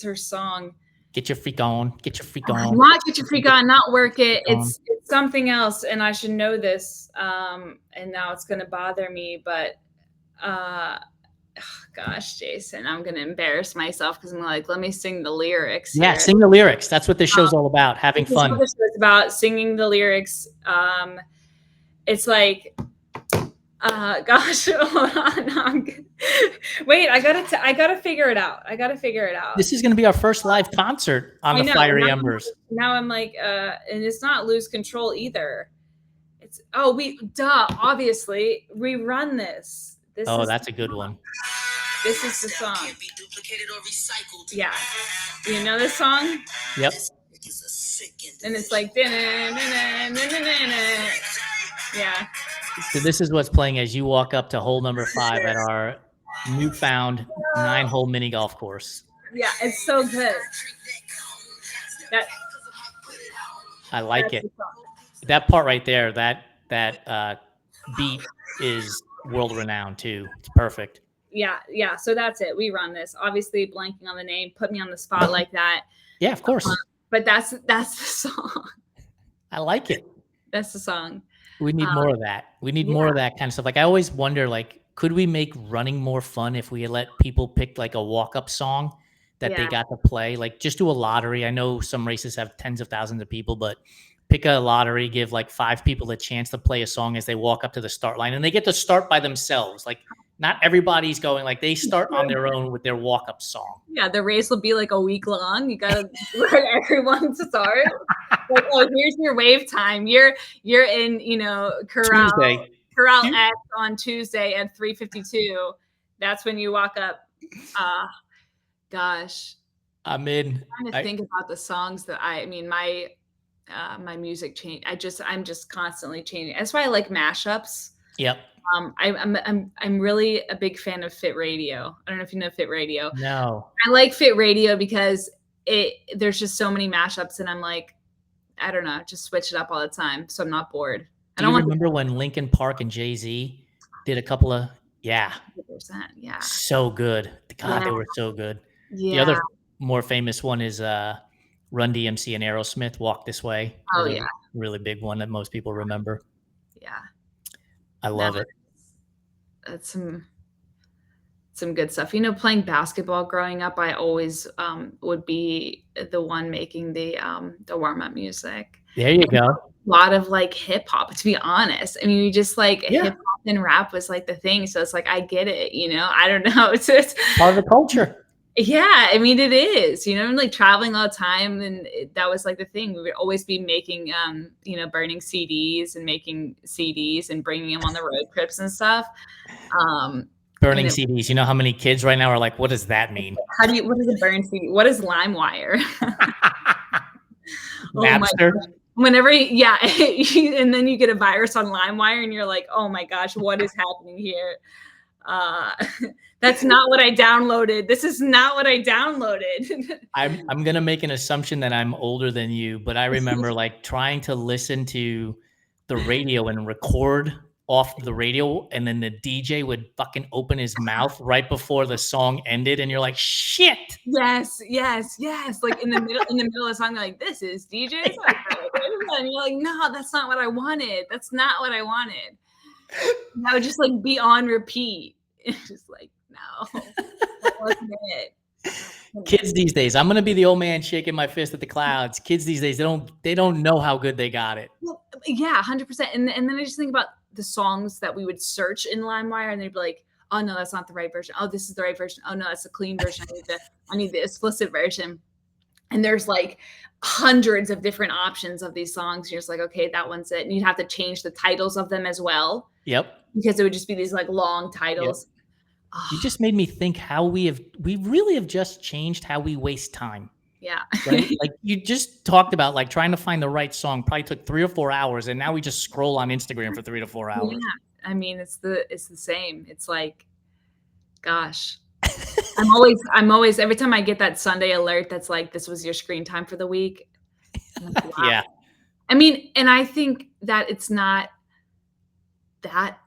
her song? Get your freak on. Get your freak on. Not get your freak on, not work it. It's something else, and I should know this. And now it's gonna bother me, but gosh, Jason, I'm gonna embarrass myself because I'm like, let me sing the lyrics. Yeah, here. sing the lyrics. That's what this show's all about. Having fun. This is about singing the lyrics. It's like, gosh, hold on. Wait, I gotta figure it out. This is going to be our first live concert on the Fiery Embers. Now I'm like, and it's not Lose Control either. It's obviously we run this. That's a good one. This is the song. Yeah, you know this song? Yep. And it's like, yeah. So this is what's playing as you walk up to hole number 5 at our newfound 9-hole mini golf course. Yeah, it's so good. I like it. That part right there, that beat is world renowned too. It's perfect. Yeah. So that's it. We run this. Obviously, blanking on the name, put me on the spot like that. Yeah, of course. But that's the song. I like it. That's the song. We need more of that. We need more of that kind of stuff. Like, I always wonder, like, could we make running more fun if we let people pick like a walk-up song that they got to play? Like, just do a lottery. I know some races have tens of thousands of people, but pick a lottery, give like 5 people a chance to play a song as they walk up to the start line, and they get to start by themselves. Like, not everybody's going, like, they start on their own with their walk-up song. Yeah, the race will be like a week long. You gotta let everyone start. Like, here's your wave time. You're in, corral X on Tuesday at 3:52. That's when you walk up. Gosh, I'm in. I'm trying to think about the songs that my music change. I'm just constantly changing. That's why I like mashups. Yep. I'm really a big fan of Fit Radio. I don't know if you know Fit Radio. No. I like Fit Radio because there's just so many mashups, and I'm like, I don't know, just switch it up all the time, so I'm not bored. Do you remember when Linkin Park and Jay-Z did a couple of 100%, yeah, so good. God, they were so good. Yeah. The other more famous one is Run DMC and Aerosmith, Walk This Way. Really big one that most people remember. Yeah. I love it. That's some good stuff. Playing basketball growing up, I always would be the one making the warm-up music. There you go. A lot of like hip hop, to be honest. I mean, you just like hip hop and rap was like the thing. So it's like, I get it, I don't know. It's part of the culture. Yeah, I mean, it is, like traveling all the time. And that was like the thing. We would always be making, burning CDs and making CDs and bringing them on the road trips and stuff. Burning CDs. You know how many kids right now are like, what does that mean? What is a burn CD? What is LimeWire? Oh my Napster. God. Whenever, yeah, and then you get a virus on LimeWire and you're like, oh my gosh, what is happening here? Uh, that's not what I downloaded. This is not what I downloaded. I'm gonna make an assumption that I'm older than you, but I remember like trying to listen to the radio and record off the radio, and then the DJ would fucking open his mouth right before the song ended, and you're like, shit. Yes, yes, yes. Like in the middle of the song, like, this is DJ's. And you're like, no, that's not what I wanted. That's not what I wanted. That would just like be on repeat. It's just like, no, that wasn't it. Kids these days, I'm gonna be the old man shaking my fist at the clouds. Kids these days, they don't know how good they got it. Well, yeah, 100%. And then I just think about the songs that we would search in LimeWire, and they'd be like, oh no, that's not the right version. Oh, this is the right version. Oh no, that's the clean version. I need the explicit version. And there's like hundreds of different options of these songs. You're just like, okay, that one's it. And you'd have to change the titles of them as well. Yep. Because it would just be these like long titles. Yep. You just made me think how we really have just changed how we waste time. Yeah. Right? Like you just talked about like trying to find the right song probably took 3 or 4 hours, and now we just scroll on Instagram for 3 to 4 hours. Yeah. I mean, it's the same. It's like, gosh. I'm always every time I get that Sunday alert that's like, this was your screen time for the week. Like, wow. Yeah. I mean, and I think that it's not that,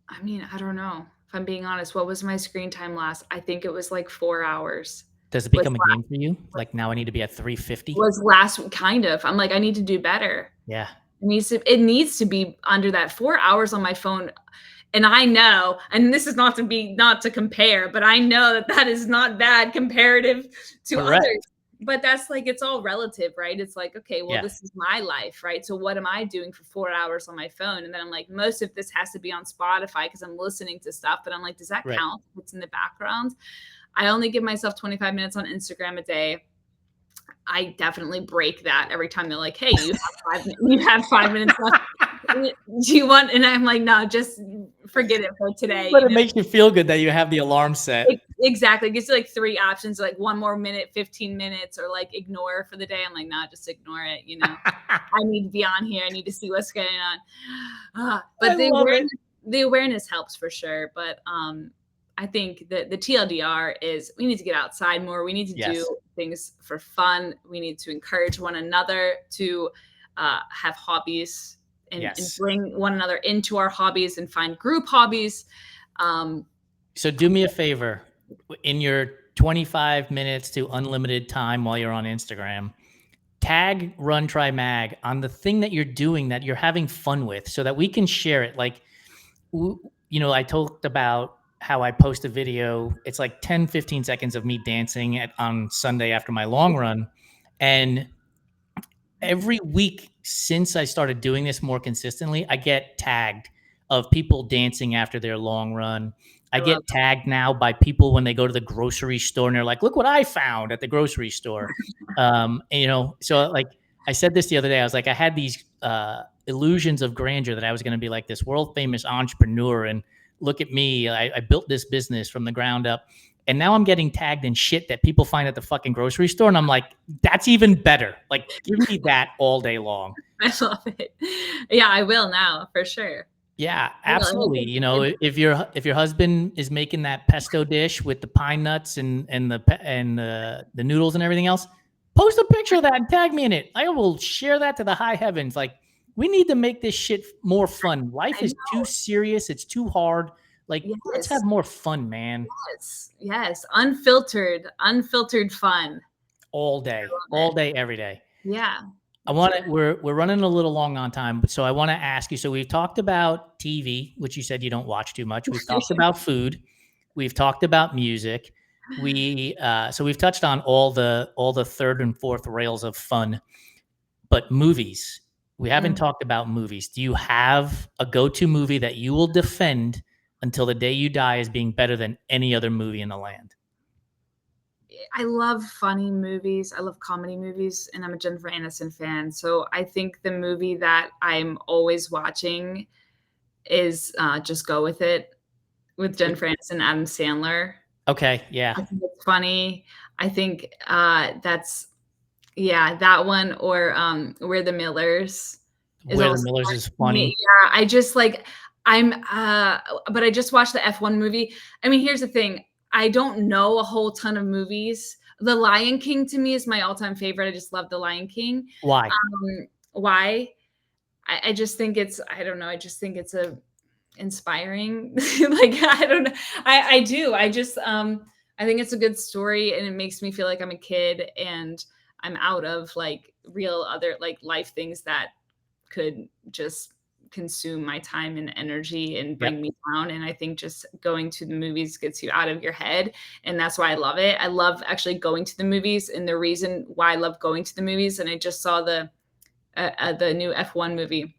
I mean, I don't know. If I'm being honest, what was my screen time last? I think it was like 4 hours. Does it become a game for you? Like now I need to be at 350? Was last kind of. I'm like, I need to do better. Yeah. It needs to be under that 4 hours on my phone. And I know, and this is not to compare, but I know that is not bad comparative to others. But that's like, it's all relative, right? It's like, okay, well, this is my life, right? So what am I doing for 4 hours on my phone? And then I'm like, most of this has to be on Spotify because I'm listening to stuff. But I'm like, does that count? What's in the background? I only give myself 25 minutes on Instagram a day. I definitely break that every time they're like, hey, you have 5 minutes left. Do you want? And I'm like, no, just forget it for today. But it makes you feel good that you have the alarm set. Exactly. It gives you like 3 options, like 1 more minute, 15 minutes, or like ignore for the day. I'm like, nah, just ignore it. You know, I need to be on here. I need to see what's going on. But the awareness helps for sure. But I think that the TLDR is we need to get outside more. We need to do things for fun. We need to encourage one another to have hobbies and bring one another into our hobbies and find group hobbies. So do me a favor. In your 25 minutes to unlimited time while you're on Instagram, tag Run Try Mag on the thing that you're doing that you're having fun with so that we can share it. Like, you know, I talked about how I post a video. It's like 10, 15 seconds of me dancing on Sunday after my long run. And every week since I started doing this more consistently, I get tagged of people dancing after their long run. I get tagged now by people when they go to the grocery store and they're like, look what I found at the grocery store. And, you know, so like I said this the other day, I was like, I had these illusions of grandeur that I was going to be like this world famous entrepreneur. And look at me, I built this business from the ground up. And now I'm getting tagged in shit that people find at the fucking grocery store. And I'm like, that's even better. Like, give me that all day long. I love it. Yeah, I will now for sure. Yeah, absolutely. You know, if your husband is making that pesto dish with the pine nuts and the noodles and everything else, post a picture of that and tag me in it. I will share that to the high heavens. Like, we need to make this shit more fun. Life is too serious. It's too hard. Like, let's have more fun, man. Yes. Unfiltered fun. All day, every day. Yeah. We're running a little long on time, so I want to ask you. So we've talked about TV, which you said you don't watch too much. We've talked about food. We've talked about music. So we've touched on all the third and fourth rails of fun, but movies. We haven't talked about movies. Do you have a go-to movie that you will defend until the day you die as being better than any other movie in the land? I love funny movies. I love comedy movies, and I'm a Jennifer Aniston fan. So I think the movie that I'm always watching is Just Go With It. with Jennifer Aniston and Adam Sandler. Okay, yeah. I think it's funny. I think, that's that one or, We're the Millers is Where the also Millers is funny. funny. Yeah, I just, like I'm, but I just watched the F1 movie. I mean, here's the thing, I don't know a whole ton of movies. The Lion King to me is my all-time favorite. I just love The Lion King. Why? Why? I just think it's I don't know, I just think it's a inspiring. Like, I don't know. I do. I just, I think it's a good story and it makes me feel like I'm a kid and I'm out of like real other like life things that could just consume my time and energy and Yep. bring me down. And I think just going to the movies gets you out of your head. And that's why I love it. I love actually going to the movies. And the reason why I love going to the movies, and I just saw the new F1 movie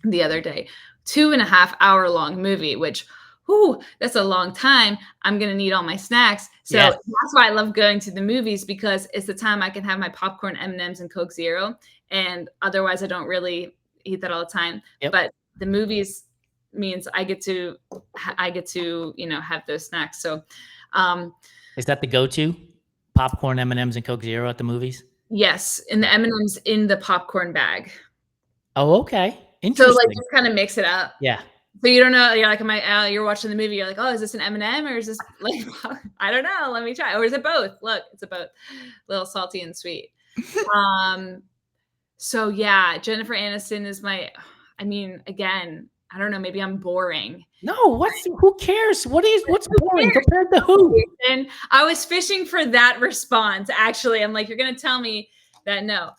the other day. 2.5 hour long movie, which, whew, that's a long time. I'm gonna need all my snacks. So Yes. that's why I love going to the movies, because it's the time I can have my popcorn, M&Ms, and Coke Zero. And otherwise, I don't really eat that all the time. Yep. But the movies means I get to have those snacks. So Is that the go-to? Popcorn, M&Ms, and Coke Zero at the movies? yes, and the M&Ms in the popcorn bag. Oh, okay. So like Interesting. just kind of mix it up. Yeah. So you don't know, you're like, you're watching the movie, you're like, oh, is this an M&M or is this like, I don't know, let me try. Or is it both? Look, it's a both. A little salty and sweet. So yeah, Jennifer Aniston is again, I don't know, maybe I'm boring. No, who cares? What's boring compared to who? And I was fishing for that response, actually. I'm like, you're going to tell me that no.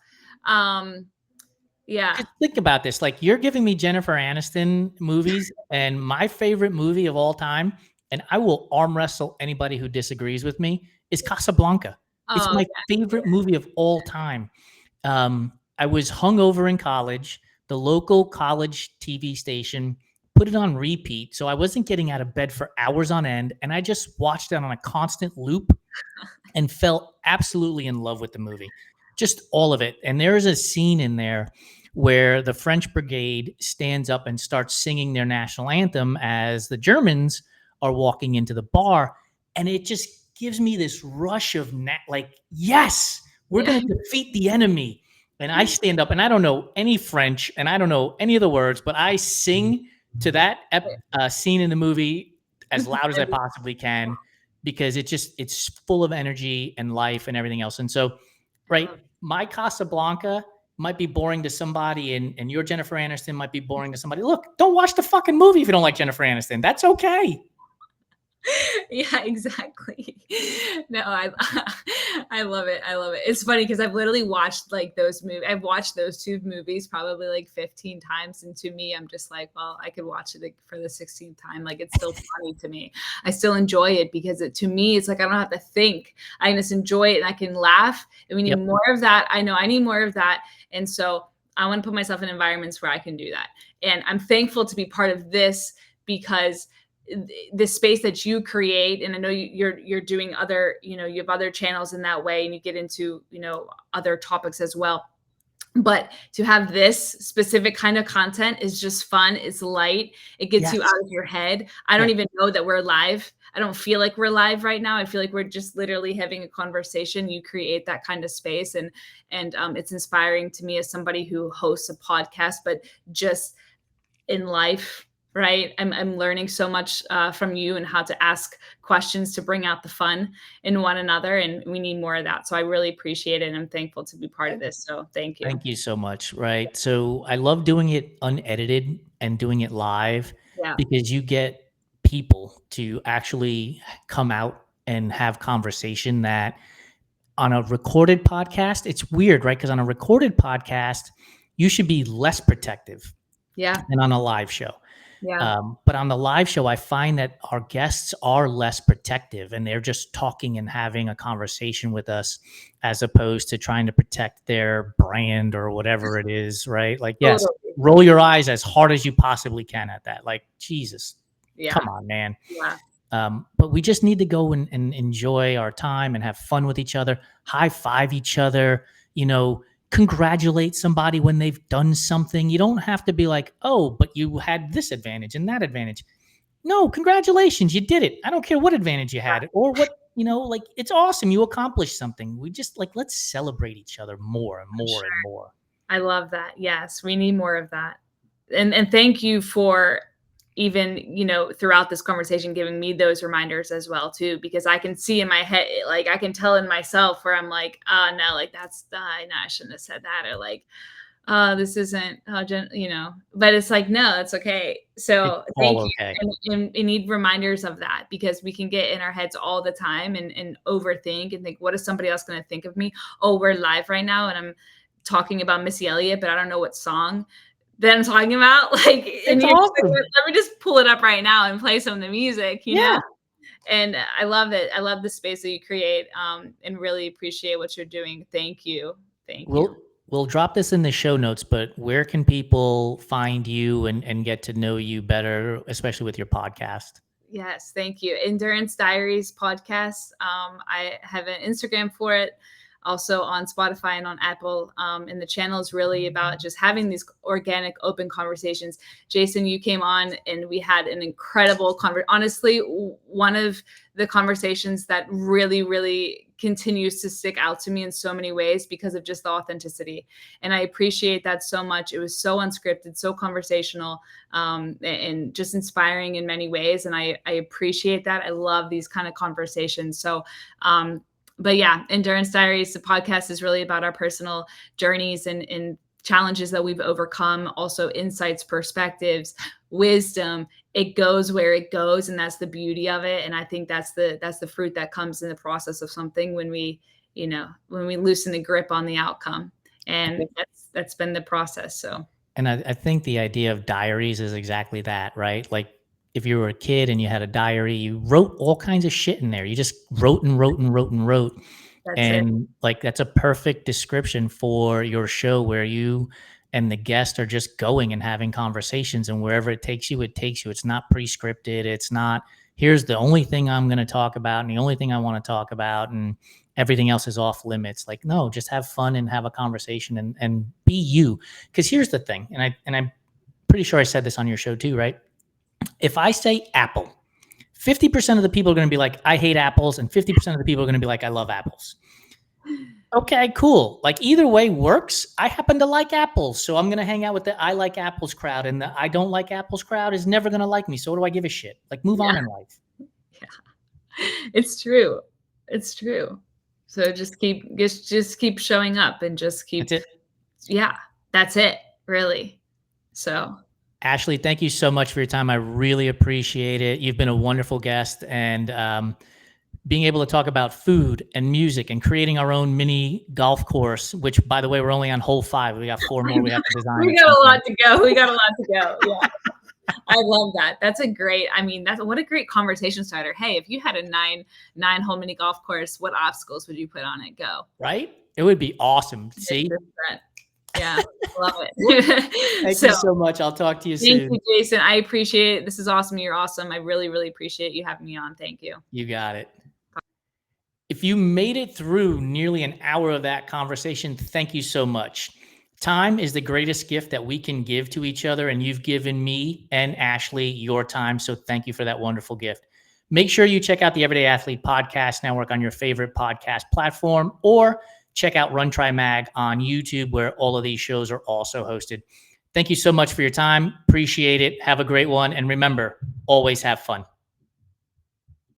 Yeah. Just think about this. Like, you're giving me Jennifer Aniston movies, and my favorite movie of all time, and I will arm wrestle anybody who disagrees with me, is Casablanca. It's my favorite movie of all time. I was hungover in college. The local college TV station put it on repeat, so I wasn't getting out of bed for hours on end, and I just watched it on a constant loop and fell absolutely in love with the movie. Just all of it. And there is a scene in there where the French brigade stands up and starts singing their national anthem as the Germans are walking into the bar. And it just gives me this rush of like, yes, we're going to defeat the enemy. And I stand up, and I don't know any French and I don't know any of the words, but I sing to that scene in the movie as loud as I possibly can, because it's full of energy and life and everything else. And so, right, my Casablanca might be boring to somebody, and your Jennifer Aniston might be boring to somebody. Look, don't watch the fucking movie if you don't like Jennifer Aniston. That's okay. Yeah, exactly. No, I love it. I love it. It's funny because I've literally watched like those movies. I've watched those two movies probably like 15 times. And to me, I'm just like, well, I could watch it like, for the 16th time. Like, it's still funny to me. I still enjoy it because to me, it's like, I don't have to think. I can just enjoy it and I can laugh. And we need more of that. I know I need more of that. And so I want to put myself in environments where I can do that. And I'm thankful to be part of this, because the space that you create, and I know you're doing other, you have other channels in that way, and you get into, other topics as well. But to have this specific kind of content is just fun. It's light. It gets you out of your head. I don't even know that we're live. I don't feel like we're live right now. I feel like we're just literally having a conversation. You create that kind of space, and it's inspiring to me as somebody who hosts a podcast, but just in life. Right. I'm learning so much from you and how to ask questions to bring out the fun in one another. And we need more of that. So I really appreciate it. And I'm thankful to be part of this. So thank you. Thank you so much. Right. So I love doing it unedited and doing it live, because you get people to actually come out and have conversation that on a recorded podcast, it's weird, right? Because on a recorded podcast, you should be less protective than on a live show. But on the live show, I find that our guests are less protective, and they're just talking and having a conversation with us, as opposed to trying to protect their brand or whatever it is, right? Like, yes, roll your eyes as hard as you possibly can at that. Like, Jesus, come on, man. But we just need to go and enjoy our time and have fun with each other, high five each other, congratulate somebody when they've done something. You don't have to be like, oh, but you had this advantage and that advantage. No, congratulations, you did it. I don't care what advantage you had or what, like it's awesome. You accomplished something. We just like, let's celebrate each other more and more Sure. and more. I love that. Yes, we need more of that. And thank you for even, throughout this conversation giving me those reminders as well too, because I can see in my head, like I can tell in myself where I'm like, oh no, like that's no, I shouldn't have said that, or like, this isn't but it's like, no, it's okay. It's So thank all you. okay. And we need reminders of that, because we can get in our heads all the time and overthink and think, what is somebody else going to think of me? Oh, we're live right now and I'm talking about Missy Elliott, but I don't know what song that I'm talking about. Like, and It's you're just like, awesome. let me just pull it up right now and play some of the music. Yeah. And I love it. I love the space that you create, and really appreciate what you're doing. Thank you. Thank you. We'll drop this in the show notes, but where can people find you and get to know you better, especially with your podcast? Yes, thank you. Endurance Diaries podcast. I have an Instagram for it, also on Spotify and on Apple. And the channel is really about just having these organic, open conversations. Jason, you came on and we had an incredible conversation. Honestly, one of the conversations that really, really continues to stick out to me in so many ways because of just the authenticity. And I appreciate that so much. It was so unscripted, so conversational, and just inspiring in many ways. And I appreciate that. I love these kind of conversations. So, but yeah, Endurance Diaries, the podcast is really about our personal journeys and challenges that we've overcome, also insights, perspectives, wisdom. It goes where it goes, and that's the beauty of it. And I think that's the fruit that comes in the process of something when we loosen the grip on the outcome. And that's been the process. So. And I think the idea of diaries is exactly that, right? Like if you were a kid and you had a diary, you wrote all kinds of shit in there. You just wrote and wrote and wrote and wrote. That's it. And like that's a perfect description for your show, where you and the guest are just going and having conversations, and wherever it takes you, it takes you. It's not pre-scripted. It's not, here's the only thing I'm going to talk about and the only thing I want to talk about, and everything else is off limits. Like, no, just have fun and have a conversation and be you. Because here's the thing, and I'm pretty sure I said this on your show too, right? If I say apple, 50% of the people are going to be like, I hate apples, and 50% of the people are going to be like, I love apples. Okay, cool. Like either way works. I happen to like apples, so I'm going to hang out with the I like apples crowd, and the I don't like apples crowd is never going to like me. So what do I give a shit? Like move on in life. Yeah. It's true. It's true. So just keep showing up and just keep. That's it. Yeah, that's it. Really. So. Ashley, thank you so much for your time. I really appreciate it. You've been a wonderful guest, and being able to talk about food and music and creating our own mini golf course, which by the way, we're only on hole 5. We got 4 more we have to design. We got a lot to go. Yeah. I love that. That's what a great conversation starter. Hey, if you had a nine hole mini golf course, what obstacles would you put on it? Go. Right? It would be awesome. See? Yeah, love it. Thank you so much. I'll talk to you soon. Thank you, Jason. I appreciate it. This is awesome. You're awesome. I really, really appreciate you having me on. Thank you. You got it. If you made it through nearly an hour of that conversation, thank you so much. Time is the greatest gift that we can give to each other, and you've given me and Ashley your time, so thank you for that wonderful gift. Make sure you check out the Everyday Athlete Podcast Network on your favorite podcast platform, or check out Run Try Mag on YouTube, where all of these shows are also hosted. Thank you so much for your time. Appreciate it. Have a great one. And remember, always have fun.